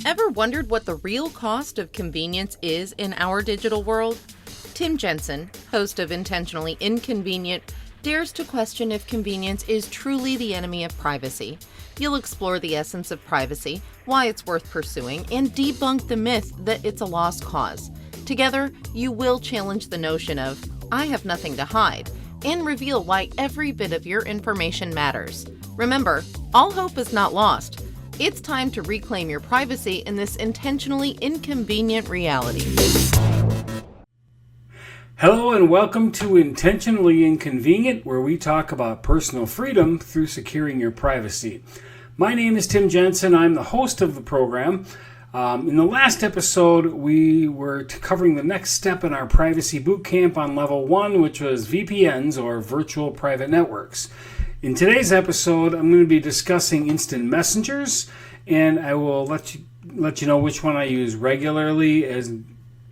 Ever wondered what the real cost of convenience is in our digital world? Tim Jensen, host of Intentionally Inconvenient, dares to question if convenience is truly the enemy of privacy. You'll explore the essence of privacy, why it's worth pursuing, and debunk the myth that it's a lost cause. Together, you will challenge the notion of, I have nothing to hide, and reveal why every bit of your information matters. Remember, all hope is not lost. It's time to reclaim your privacy in this intentionally inconvenient reality. Hello and welcome to Intentionally Inconvenient, where we talk about personal freedom through securing your privacy. My name is Tim Jensen. I'm the host of the program. In the last episode, we were covering the next step in our privacy bootcamp on level 1, which was VPNs, or virtual private networks. In today's episode, I'm going to be discussing instant messengers, and I will let you know which one I use regularly, as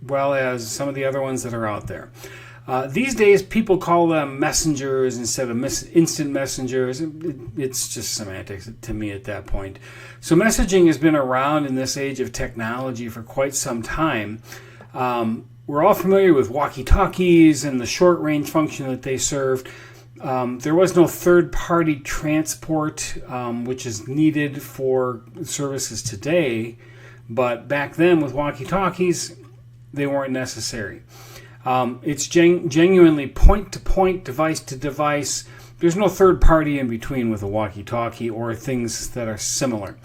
well as some of the other ones that are out there. These days, people call them messengers instead of instant messengers. It's just semantics to me at that point. So messaging has been around in this age of technology for quite some time. We're all familiar with walkie-talkies and the short-range function that they served. There was no third-party transport, which is needed for services today. But back then, with walkie-talkies, they weren't necessary. It's genuinely point-to-point, device-to-device. There's no third party in between with a walkie-talkie or things that are similar.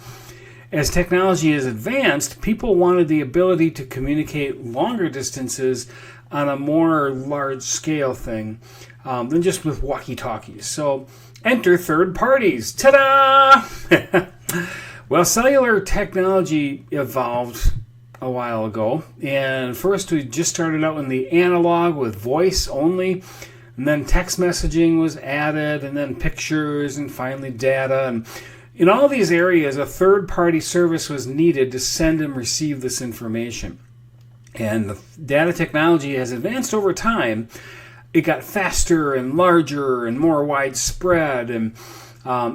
As technology has advanced, people wanted the ability to communicate longer distances on a more large-scale thing than just with walkie-talkies. So enter third parties. Ta-da! Well, cellular technology evolved a while ago, and first we just started out in the analog with voice only, and then text messaging was added, and then pictures, and finally data. And in all these areas, a third-party service was needed to send and receive this information. And the data technology has advanced over time. It got faster and larger and more widespread, and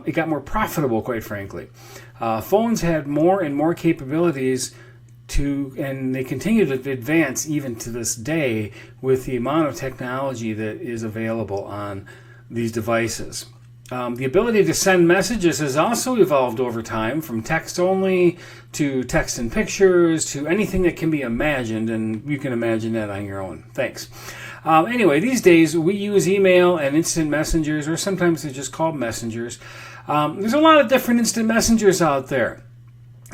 it got more profitable, quite frankly. Phones had more and more capabilities and they continue to advance even to this day with the amount of technology that is available on these devices. The ability to send messages has also evolved over time, from text only to text and pictures to anything that can be imagined, and you can imagine that on your own. Thanks. Anyway, these days we use email and instant messengers, or sometimes they're just called messengers. There's a lot of different instant messengers out there.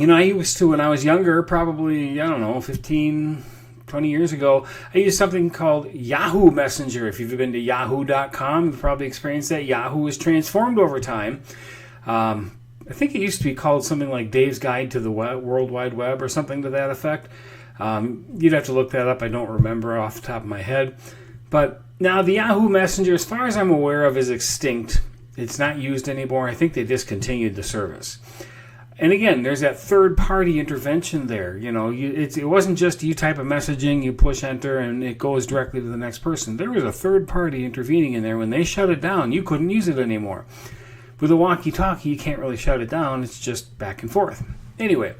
You know, I used to, when I was younger, probably, 15, 20 years ago, I used something called Yahoo Messenger. If you've been to yahoo.com, you've probably experienced that. Yahoo has transformed over time. I think it used to be called something like Dave's Guide to the World Wide Web or something to that effect. You'd have to look that up. I don't remember off the top of my head. But now the Yahoo Messenger, as far as I'm aware of, is extinct. It's not used anymore. I think they discontinued the service. And again, there's that third-party intervention there. You know, it wasn't just you type a messaging, you push enter, and it goes directly to the next person. There was a third party intervening in there. When they shut it down, you couldn't use it anymore. With a walkie-talkie, you can't really shut it down. It's just back and forth. Anyway,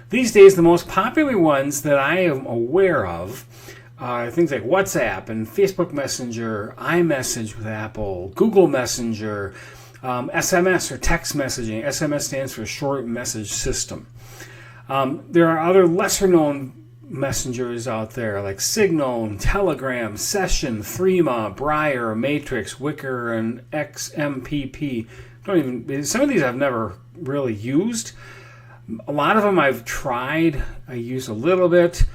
these days, the most popular ones that I am aware of are things like WhatsApp and Facebook Messenger, iMessage with Apple, Google Messenger, SMS or text messaging. SMS stands for Short Message System. There are other lesser-known messengers out there like Signal, Telegram, Session, Threema, Briar, Matrix, Wickr, and XMPP. Some of these I've never really used. A lot of them I've tried. I use a little bit.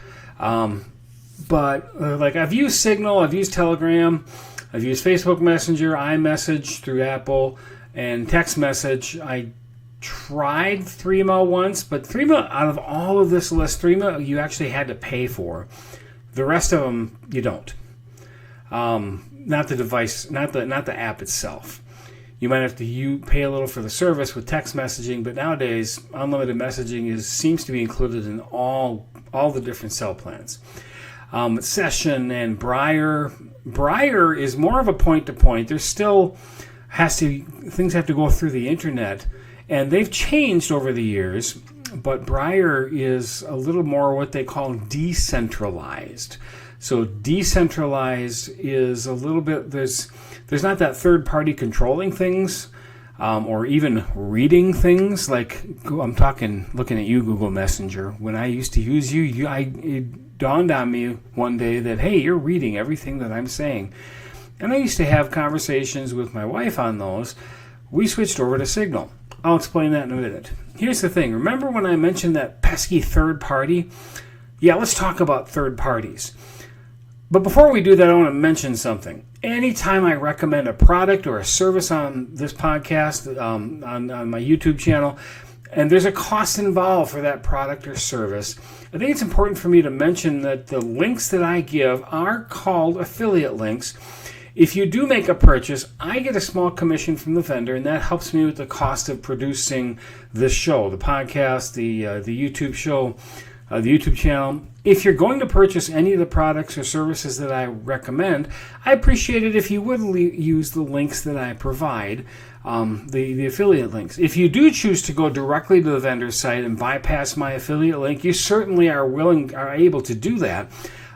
But I've used Signal, I've used Telegram, I've used Facebook Messenger, iMessage through Apple, and text message. I tried Threema once, but Threema, out of all of this list, Threema you actually had to pay for. The rest of them you don't. Not the device, not the app itself. You might have to pay a little for the service with text messaging, but nowadays unlimited messaging seems to be included in all the different cell plans. Session and Briar. Briar is more of a point-to-point. There's still things have to go through the internet, and they've changed over the years. but Briar is a little more what they call decentralized. So decentralized is a little bit, there's not that third party controlling things, or even reading things. Like, I'm talking, looking at you, Google Messenger. When I used to use you, it dawned on me one day that, hey, you're reading everything that I'm saying. And I used to have conversations with my wife on those. We switched over to Signal. I'll explain that in a minute. Here's the thing. Remember when I mentioned that pesky third party? Yeah, let's talk about third parties. But before we do that, I want to mention something. Anytime I recommend a product or a service on this podcast, on my YouTube channel, and there's a cost involved for that product or service, I think it's important for me to mention that the links that I give are called affiliate links. If you do make a purchase, I get a small commission from the vendor, and that helps me with the cost of producing this show, the podcast, the YouTube show, the YouTube channel. If you're going to purchase any of the products or services that I recommend, I appreciate it if you would use the links that I provide, the affiliate links. If you do choose to go directly to the vendor's site and bypass my affiliate link, you certainly are able to do that.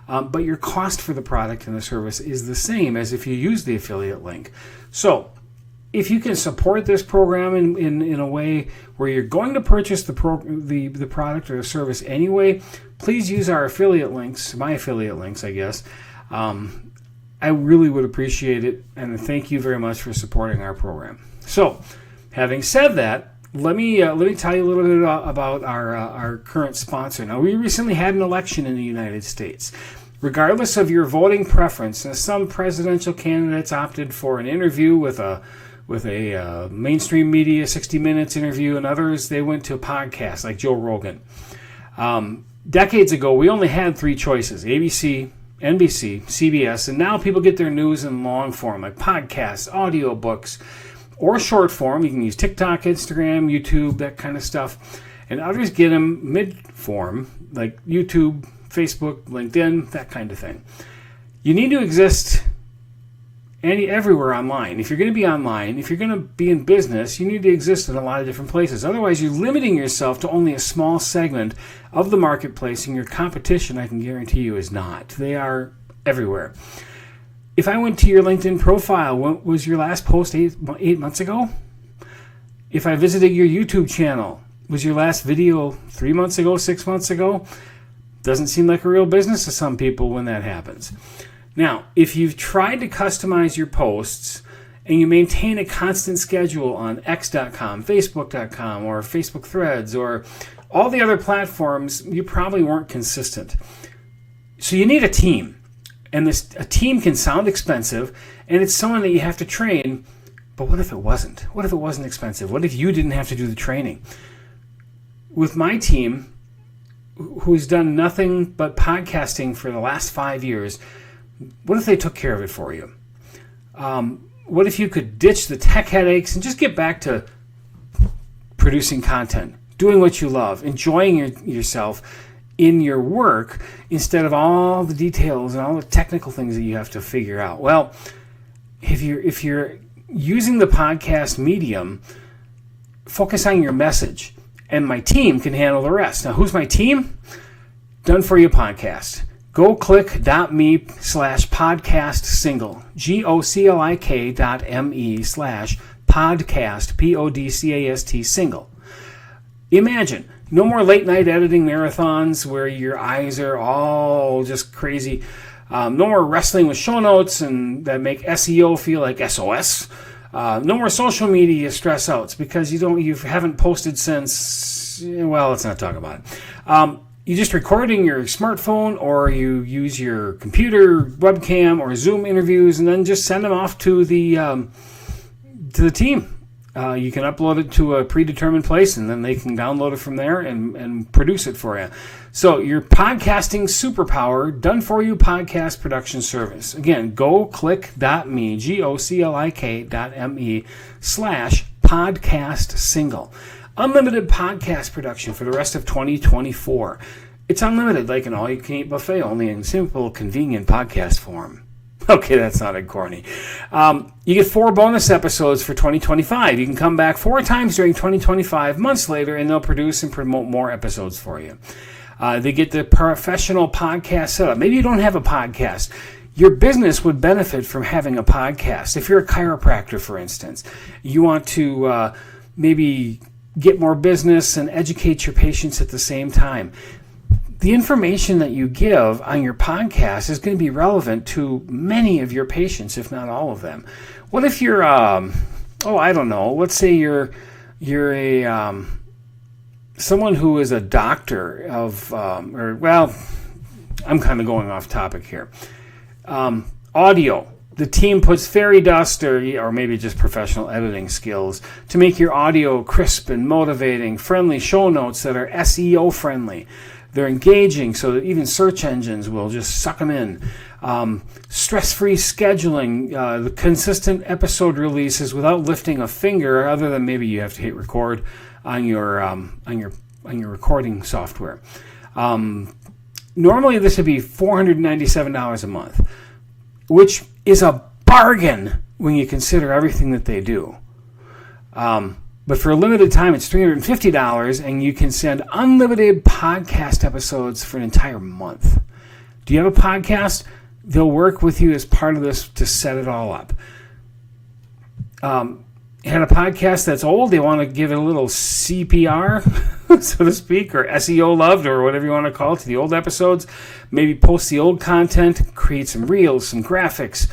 But your cost for the product and the service is the same as if you use the affiliate link. So if you can support this program in a way where you're going to purchase the product or the service anyway, please use our affiliate links, my affiliate links, I guess. I really would appreciate it, and thank you very much for supporting our program. So, having said that, let me tell you a little bit about our current sponsor. Now, we recently had an election in the United States. Regardless of your voting preference, some presidential candidates opted for an interview with a mainstream media 60 Minutes interview, and others, they went to a podcast like Joe Rogan. Decades ago, we only had three choices: ABC, NBC, CBS, and now people get their news in long form, like podcasts, audiobooks, or short form. You can use TikTok, Instagram, YouTube, that kind of stuff. And others get them mid-form, like YouTube, Facebook, LinkedIn, that kind of thing. You need to exist everywhere online. If you're going to be online, if you're going to be in business, you need to exist in a lot of different places. Otherwise, you're limiting yourself to only a small segment of the marketplace, and your competition, I can guarantee you, is not. They are everywhere. If I went to your LinkedIn profile, what was your last post 8 months ago? If I visited your YouTube channel, was your last video 3 months ago, 6 months ago? Doesn't seem like a real business to some people when that happens. Now, if you've tried to customize your posts and you maintain a constant schedule on X.com, Facebook.com, or Facebook Threads, or all the other platforms, you probably weren't consistent. So you need a team. And a team can sound expensive, and it's someone that you have to train. But what if it wasn't? What if it wasn't expensive? What if you didn't have to do the training? With my team, who's done nothing but podcasting for the last 5 years, what if they took care of it for you? What if you could ditch the tech headaches and just get back to producing content, doing what you love, enjoying yourself in your work instead of all the details and all the technical things that you have to figure out? Well, if you're using the podcast medium, focus on your message, and my team can handle the rest. Now, who's my team? Done For You Podcast. Go click.me/podcast single, GOCLIK.me/podcast, PODCAST single. Imagine, no more late night editing marathons where your eyes are all just crazy. No more wrestling with show notes and that make SEO feel like SOS. No more social media stress outs because you haven't posted since, well, let's not talk about it. You just record in your smartphone, or you use your computer webcam or Zoom interviews, and then just send them off to the team. You can upload it to a predetermined place, and then they can download it from there and produce it for you. So your podcasting superpower, done for you podcast production service. Again, go click.me, GOCLIK.me/podcast single. Unlimited podcast production for the rest of 2024. It's unlimited, like an all-you-can-eat buffet, only in simple, convenient podcast form. Okay, that sounded corny. You get 4 bonus episodes for 2025. You can come back 4 times during 2025, months later, and they'll produce and promote more episodes for you. They get the professional podcast setup. Maybe you don't have a podcast. Your business would benefit from having a podcast. If you're a chiropractor, for instance, you want to maybe get more business and educate your patients at the same time. The information that you give on your podcast is going to be relevant to many of your patients, if not all of them. What if you're, I don't know, let's say you're a someone who is a doctor of, I'm kind of going off topic here. Audio. The team puts fairy dust or maybe just professional editing skills to make your audio crisp and motivating, friendly show notes that are SEO friendly. They're engaging so that even search engines will just suck them in. Stress-free scheduling, the consistent episode releases without lifting a finger, other than maybe you have to hit record on your recording software. Normally, this would be $497 a month, which is a bargain when you consider everything that they do. But for a limited time, it's $350, and you can send unlimited podcast episodes for an entire month. Do you have a podcast? They'll work with you as part of this to set it all up. Had a podcast that's old, they want to give it a little CPR, so to speak, or SEO loved, or whatever you want to call it, to the old episodes. Maybe post the old content, create some reels, some graphics.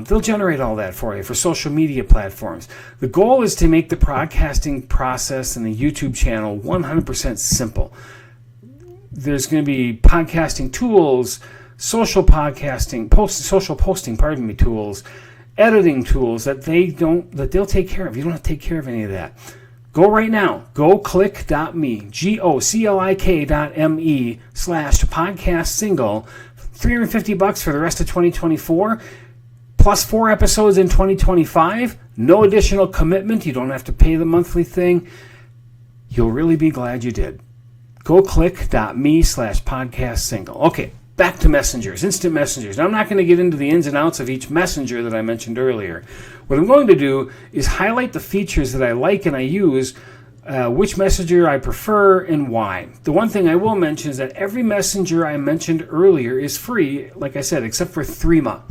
They'll generate all that for you for social media platforms. The goal is to make the broadcasting process and the YouTube channel 100% simple. There's going to be podcasting tools, social posting tools, editing tools that they'll take care of. You don't have to take care of any of that. Go right now. GoClick.me, GoClik.me/podcast single. $350 for the rest of 2024. Plus 4 episodes in 2025. No additional commitment. You don't have to pay the monthly thing. You'll really be glad you did. GoClick.me/podcast single. Okay, back to messengers, instant messengers. Now, I'm not going to get into the ins and outs of each messenger that I mentioned earlier. What I'm going to do is highlight the features that I like and I use, which messenger I prefer and why. The one thing I will mention is that every messenger I mentioned earlier is free, like I said, except for Threema.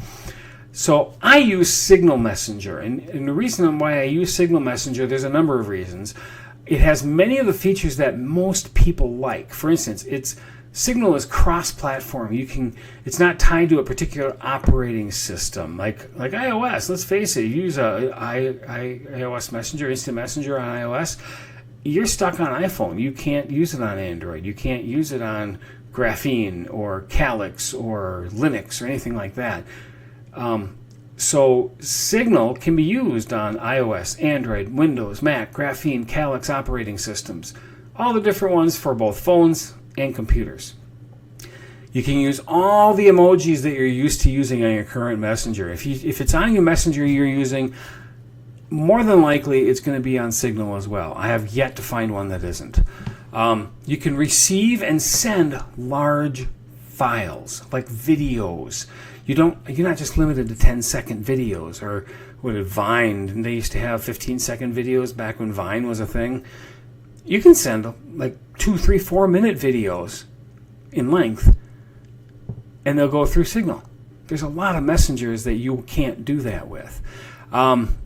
So I use Signal Messenger, and the reason why I use Signal Messenger, there's a number of reasons. It has many of the features that most people like. For instance, Signal is cross-platform. It's not tied to a particular operating system, like iOS. Let's face it, you use iOS Messenger, Instant Messenger on iOS. You're stuck on iPhone. You can't use it on Android. You can't use it on Graphene or Calyx or Linux or anything like that. So Signal can be used on iOS, Android, Windows, Mac, Graphene, Calyx operating systems. All the different ones for both phones and computers. You can use all the emojis that you're used to using on your current messenger. If it's on your messenger you're using, more than likely it's going to be on Signal as well. I have yet to find one that isn't. You can receive and send large files, like videos. You're not just limited to 10-second videos, or Vine, and they used to have 15-second videos back when Vine was a thing. You can send like 2, 3, 4-minute videos in length, and they'll go through Signal. There's a lot of messengers that you can't do that with.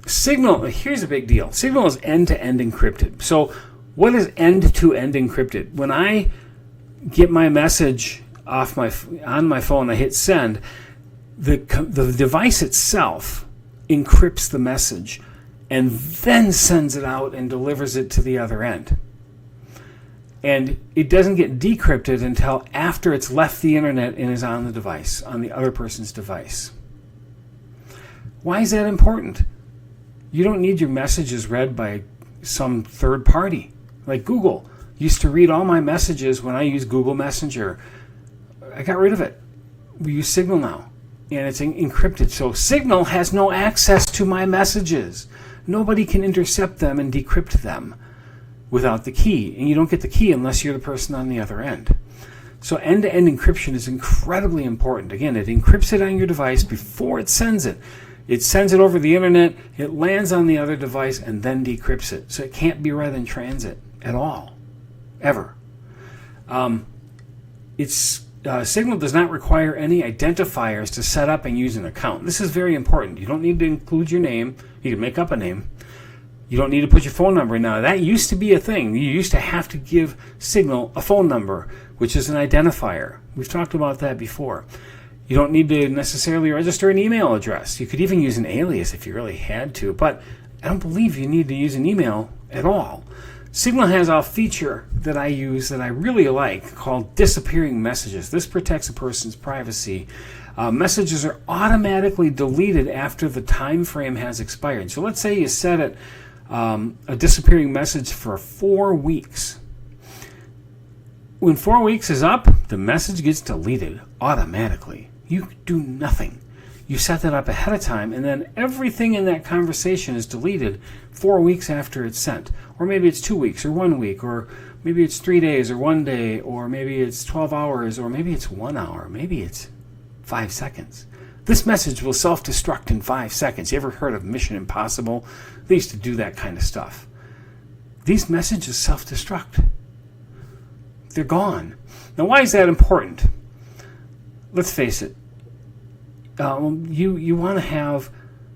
Signal, here's a big deal. Signal is end-to-end encrypted. So what is end-to-end encrypted? When I get my message on my phone, I hit send, the device itself encrypts the message and then sends it out and delivers it to the other end. And it doesn't get decrypted until after it's left the internet and is on the device, on the other person's device. Why is that important? You don't need your messages read by some third party. Like Google used to read all my messages when I used Google Messenger. I got rid of it. We use Signal now, and it's encrypted. So Signal has no access to my messages. Nobody can intercept them and decrypt them without the key. And you don't get the key unless you're the person on the other end. So end-to-end encryption is incredibly important. Again, it encrypts it on your device before it sends it. It sends it over the internet, it lands on the other device, and then decrypts it. So it can't be read in transit at all, ever. Signal does not require any identifiers to set up and use an account. This is very important. You don't need to include your name. You can make up a name. You don't need to put your phone number in. Now, that used to be a thing. You used to have to give Signal a phone number, which is an identifier. We've talked about that before. You don't need to necessarily register an email address. You could even use an alias if you really had to, but I don't believe you need to use an email at all. Signal has a feature that I use that I really like called disappearing messages. This protects a person's privacy. Messages are automatically deleted after the time frame has expired. So let's say you set it a disappearing message for 4 weeks. When 4 weeks is up, the message gets deleted automatically. You do nothing. You set that up ahead of time, and then everything in that conversation is deleted 4 weeks after it's sent. Or maybe it's 2 weeks, or 1 week, or maybe it's 3 days, or 1 day, or maybe it's 12 hours, or maybe it's 1 hour, maybe it's 5 seconds. This message will self-destruct in 5 seconds. You ever heard of Mission Impossible? They used to do that kind of stuff. These messages self-destruct. They're gone. Now, why is that important? Let's face it. You want to have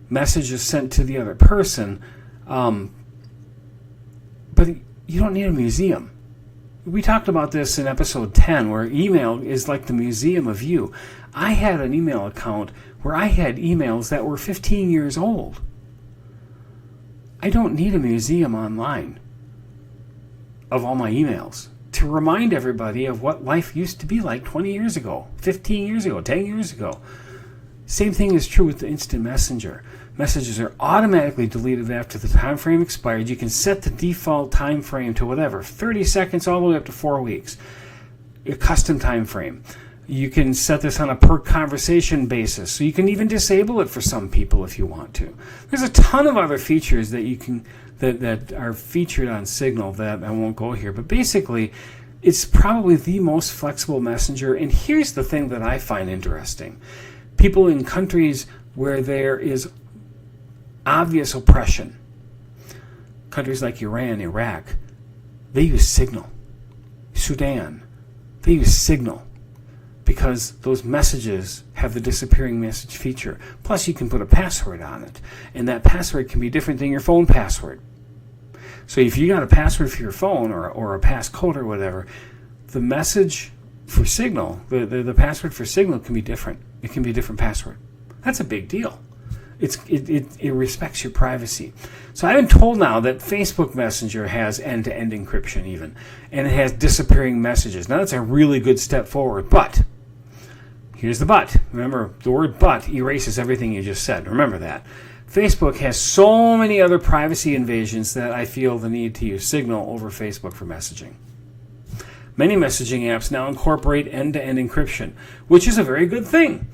messages sent to the other person, but you don't need a museum. We talked about this in episode 10, where email is like the museum of you. I had an email account where I had emails that were 15 years old. I don't need a museum online of all my emails to remind everybody of what life used to be like 20 years ago, 15 years ago, 10 years ago. Same thing is true with the instant messenger. Messages are automatically deleted after the time frame expired. You can set the default time frame to whatever, 30 seconds all the way up to 4 weeks. A custom time frame. You can set this on a per conversation basis, so you can even disable it for some people if you want to. There's a ton of other features that you can that are featured on Signal that I won't go here, but basically it's probably the most flexible messenger. And here's the thing that I find interesting. People in countries where there is obvious oppression, countries like Iran, Iraq, they use Signal. Sudan, they use Signal because those messages have the disappearing message feature. Plus, you can put a password on it, and that password can be different than your phone password. So if you got a password for your phone or a passcode or whatever, the message for Signal, the password for Signal can be different. It can be a different password. That's a big deal. It respects your privacy. So I've been told now that Facebook Messenger has end-to-end encryption even, and it has disappearing messages. Now that's a really good step forward, but here's the but. Remember, the word but erases everything you just said. Remember that. Facebook has so many other privacy invasions that I feel the need to use Signal over Facebook for messaging. Many messaging apps now incorporate end-to-end encryption, which is a very good thing,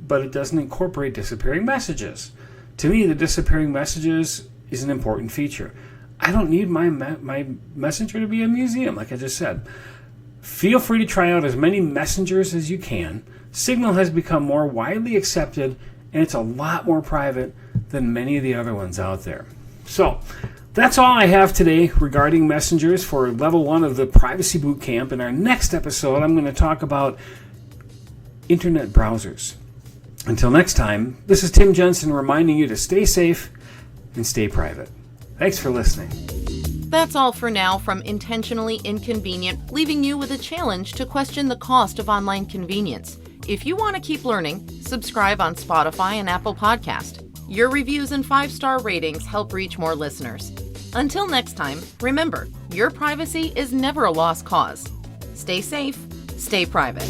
but it doesn't incorporate disappearing messages. To me, the disappearing messages is an important feature. I don't need my messenger to be a museum, like I just said. Feel free to try out as many messengers as you can. Signal has become more widely accepted, and it's a lot more private than many of the other ones out there. So, that's all I have today regarding messengers for level 1 of the Privacy Bootcamp. In our next episode, I'm going to talk about internet browsers. Until next time, this is Tim Jensen reminding you to stay safe and stay private. Thanks for listening. That's all for now from Intentionally Inconvenient, leaving you with a challenge to question the cost of online convenience. If you want to keep learning, subscribe on Spotify and Apple Podcast. Your reviews and 5-star ratings help reach more listeners. Until next time, remember, your privacy is never a lost cause. Stay safe, stay private.